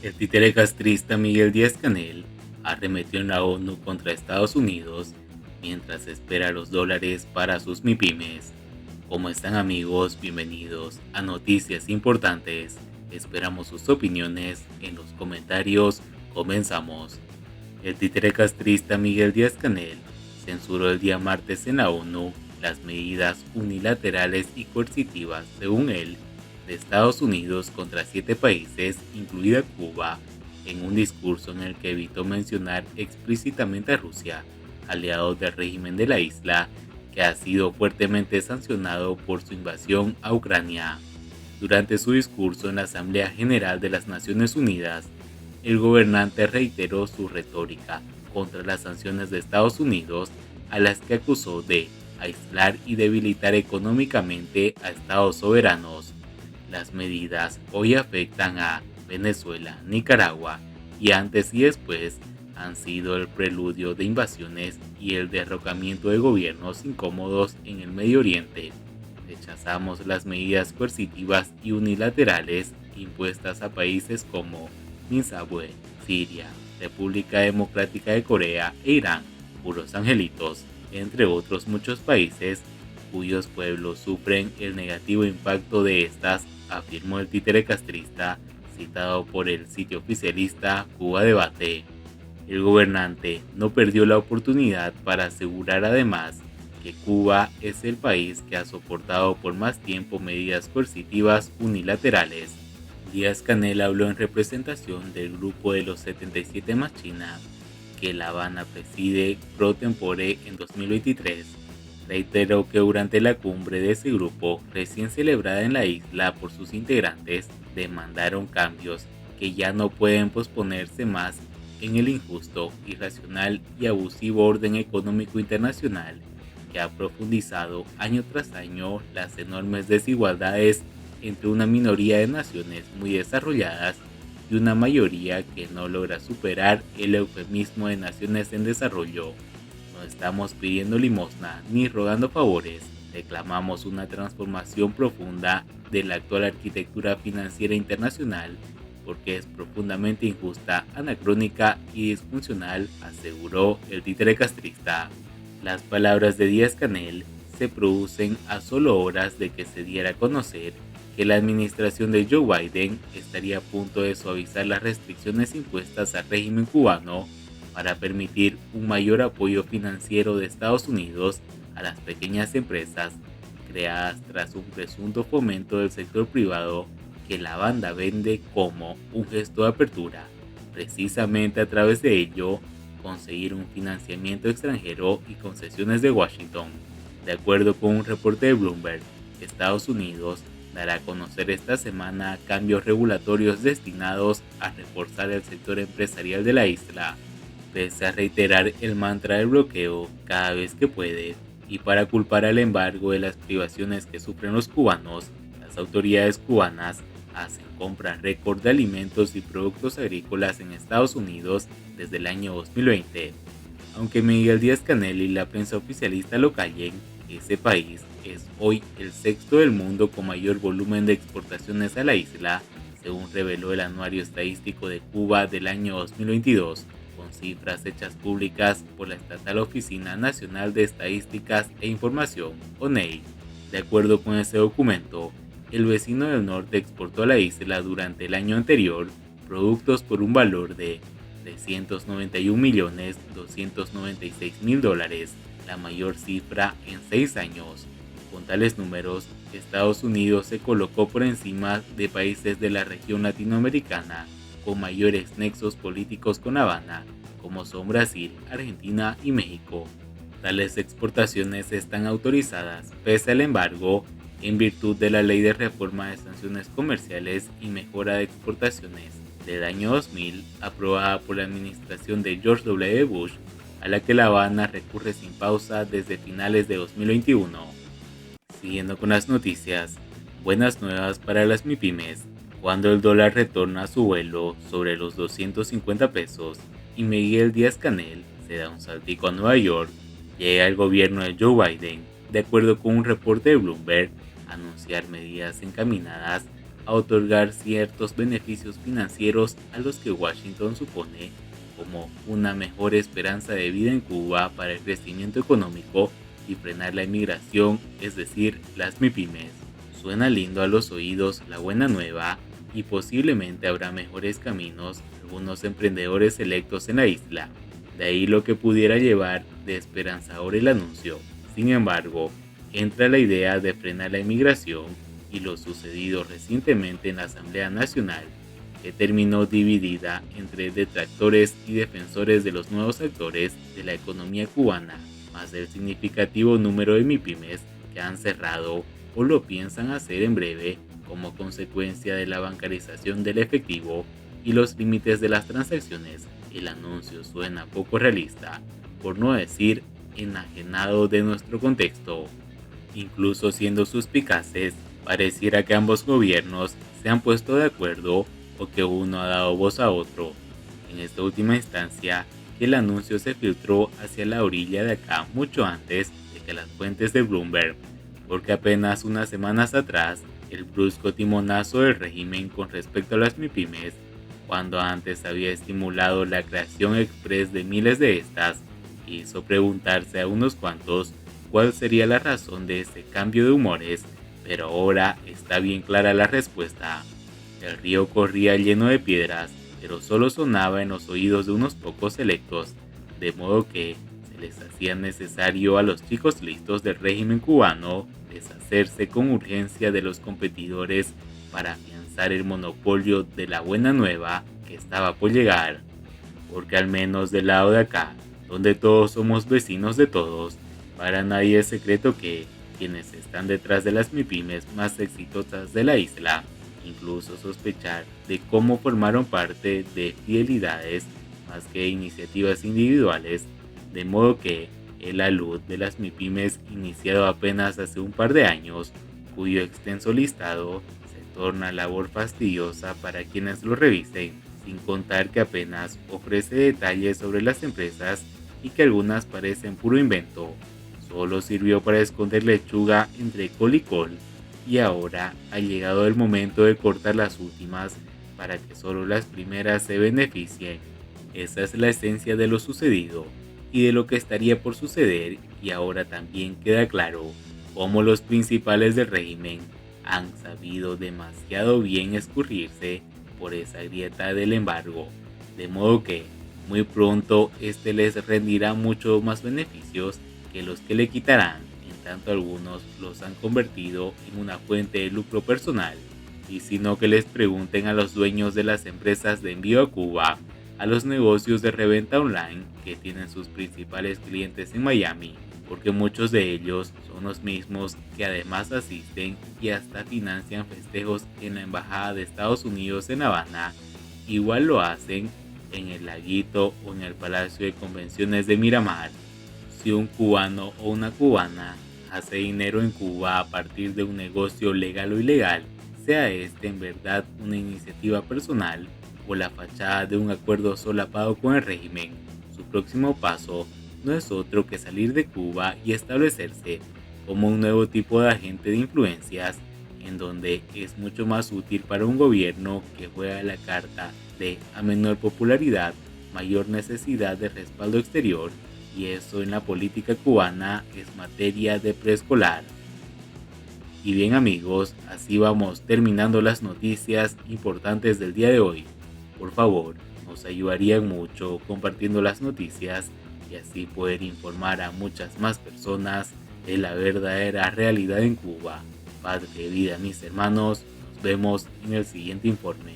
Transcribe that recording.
El títere castrista Miguel Díaz-Canel arremetió en la ONU contra Estados Unidos mientras espera los dólares para sus MIPYMES. ¿Cómo están, amigos? Bienvenidos a Noticias Importantes. Esperamos sus opiniones en los comentarios. Comenzamos. El títere castrista Miguel Díaz-Canel censuró el día martes en la ONU las medidas unilaterales y coercitivas, según él, de Estados Unidos contra 7 países, incluida Cuba, en un discurso en el que evitó mencionar explícitamente a Rusia, aliado del régimen de la isla, que ha sido fuertemente sancionado por su invasión a Ucrania. Durante su discurso en la Asamblea General de las Naciones Unidas, el gobernante reiteró su retórica contra las sanciones de Estados Unidos, a las que acusó de aislar y debilitar económicamente a estados soberanos. Las medidas hoy afectan a Venezuela, Nicaragua y antes y después han sido el preludio de invasiones y el derrocamiento de gobiernos incómodos en el Medio Oriente. Rechazamos las medidas coercitivas y unilaterales impuestas a países como Zimbabue, Siria, República Democrática de Corea e Irán, puros angelitos, entre otros muchos países cuyos pueblos sufren el negativo impacto de estas, afirmó el títere castrista, citado por el sitio oficialista Cuba Debate. El gobernante no perdió la oportunidad para asegurar además que Cuba es el país que ha soportado por más tiempo medidas coercitivas unilaterales. Díaz-Canel habló en representación del grupo de los 77 más China, que La Habana preside pro tempore en 2023. Reiteró que durante la cumbre de ese grupo, recién celebrada en la isla por sus integrantes, demandaron cambios que ya no pueden posponerse más en el injusto, irracional y abusivo orden económico internacional que ha profundizado año tras año las enormes desigualdades entre una minoría de naciones muy desarrolladas y una mayoría que no logra superar el eufemismo de naciones en desarrollo. No estamos pidiendo limosna ni rogando favores, reclamamos una transformación profunda de la actual arquitectura financiera internacional porque es profundamente injusta, anacrónica y disfuncional, aseguró el títere castrista. Las palabras de Díaz-Canel se producen a solo horas de que se diera a conocer que la administración de Joe Biden estaría a punto de suavizar las restricciones impuestas al régimen cubano para permitir un mayor apoyo financiero de Estados Unidos a las pequeñas empresas creadas tras un presunto fomento del sector privado que la banda vende como un gesto de apertura. Precisamente a través de ello, conseguir un financiamiento extranjero y concesiones de Washington. De acuerdo con un reporte de Bloomberg, Estados Unidos dará a conocer esta semana cambios regulatorios destinados a reforzar el sector empresarial de la isla, pese a reiterar el mantra del bloqueo cada vez que puede, y para culpar al embargo de las privaciones que sufren los cubanos, las autoridades cubanas hacen compras récord de alimentos y productos agrícolas en Estados Unidos desde el año 2020. Aunque Miguel Díaz-Canel y la prensa oficialista lo callen, ese país es hoy el sexto del mundo con mayor volumen de exportaciones a la isla, según reveló el Anuario Estadístico de Cuba del año 2022, con cifras hechas públicas por la estatal Oficina Nacional de Estadísticas e Información, ONEI. De acuerdo con ese documento, el vecino del norte exportó a la isla durante el año anterior productos por un valor de $391.296.000, la mayor cifra en 6 años. Con tales números, Estados Unidos se colocó por encima de países de la región latinoamericana con mayores nexos políticos con La Habana, como son Brasil, Argentina y México. Tales exportaciones están autorizadas, pese al embargo, en virtud de la Ley de Reforma de Sanciones Comerciales y Mejora de Exportaciones del año 2000, aprobada por la administración de George W. Bush, a la que La Habana recurre sin pausa desde finales de 2021. Siguiendo con las noticias, buenas nuevas para las MIPYMES. Cuando el dólar retorna a su vuelo sobre los 250 pesos y Miguel Díaz-Canel se da un saltico a Nueva York, llega el gobierno de Joe Biden, de acuerdo con un reporte de Bloomberg, a anunciar medidas encaminadas a otorgar ciertos beneficios financieros a los que Washington supone como una mejor esperanza de vida en Cuba para el crecimiento económico y frenar la inmigración, es decir, las MIPYMES. Suena lindo a los oídos la buena nueva y posiblemente habrá mejores caminos algunos emprendedores electos en la isla. De ahí lo que pudiera llevar de esperanzador el anuncio. Sin embargo, entra la idea de frenar la inmigración y lo sucedido recientemente en la Asamblea Nacional, que terminó dividida entre detractores y defensores de los nuevos actores de la economía cubana, más el significativo número de MIPYMES que han cerrado o lo piensan hacer en breve como consecuencia de la bancarización del efectivo y los límites de las transacciones. El anuncio suena poco realista, por no decir enajenado de nuestro contexto. Incluso siendo suspicaces, pareciera que ambos gobiernos se han puesto de acuerdo o que uno ha dado voz a otro. En esta última instancia, que el anuncio se filtró hacia la orilla de acá mucho antes de que las fuentes de Bloomberg, porque apenas unas semanas atrás, el brusco timonazo del régimen con respecto a las MIPYMES, cuando antes había estimulado la creación express de miles de estas, hizo preguntarse a unos cuantos cuál sería la razón de ese cambio de humores, pero ahora está bien clara la respuesta. El río corría lleno de piedras, pero solo sonaba en los oídos de unos pocos selectos, de modo que se les hacía necesario a los chicos listos del régimen cubano deshacerse con urgencia de los competidores para afianzar el monopolio de la buena nueva que estaba por llegar, porque al menos del lado de acá, donde todos somos vecinos de todos, para nadie es secreto que quienes están detrás de las MIPYMES más exitosas de la isla, incluso sospechar de cómo formaron parte de fidelidades más que iniciativas individuales, de modo que el alud de las MIPYMES iniciado apenas hace un par de años, cuyo extenso listado se torna labor fastidiosa para quienes lo revisen, sin contar que apenas ofrece detalles sobre las empresas y que algunas parecen puro invento. Solo sirvió para esconder lechuga entre col y col, y ahora ha llegado el momento de cortar las últimas para que solo las primeras se beneficien. Esa es la esencia de lo sucedido y de lo que estaría por suceder, y ahora también queda claro cómo los principales del régimen han sabido demasiado bien escurrirse por esa grieta del embargo, de modo que muy pronto este les rendirá mucho más beneficios que los que le quitarán, en tanto algunos los han convertido en una fuente de lucro personal, y sino que les pregunten a los dueños de las empresas de envío a Cuba, a los negocios de reventa online que tienen sus principales clientes en Miami, porque muchos de ellos son los mismos que además asisten y hasta financian festejos en la Embajada de Estados Unidos en La Habana, igual lo hacen en el Laguito o en el Palacio de Convenciones de Miramar. Si un cubano o una cubana hace dinero en Cuba a partir de un negocio legal o ilegal, sea este en verdad una iniciativa personal o la fachada de un acuerdo solapado con el régimen, su próximo paso no es otro que salir de Cuba y establecerse como un nuevo tipo de agente de influencias, en donde es mucho más útil para un gobierno que juega la carta de a menor popularidad, mayor necesidad de respaldo exterior, y eso en la política cubana es materia de preescolar. Y bien amigos, así vamos terminando las noticias importantes del día de hoy. Por favor, nos ayudarían mucho compartiendo las noticias y así poder informar a muchas más personas de la verdadera realidad en Cuba. Paz de vida mis hermanos, nos vemos en el siguiente informe.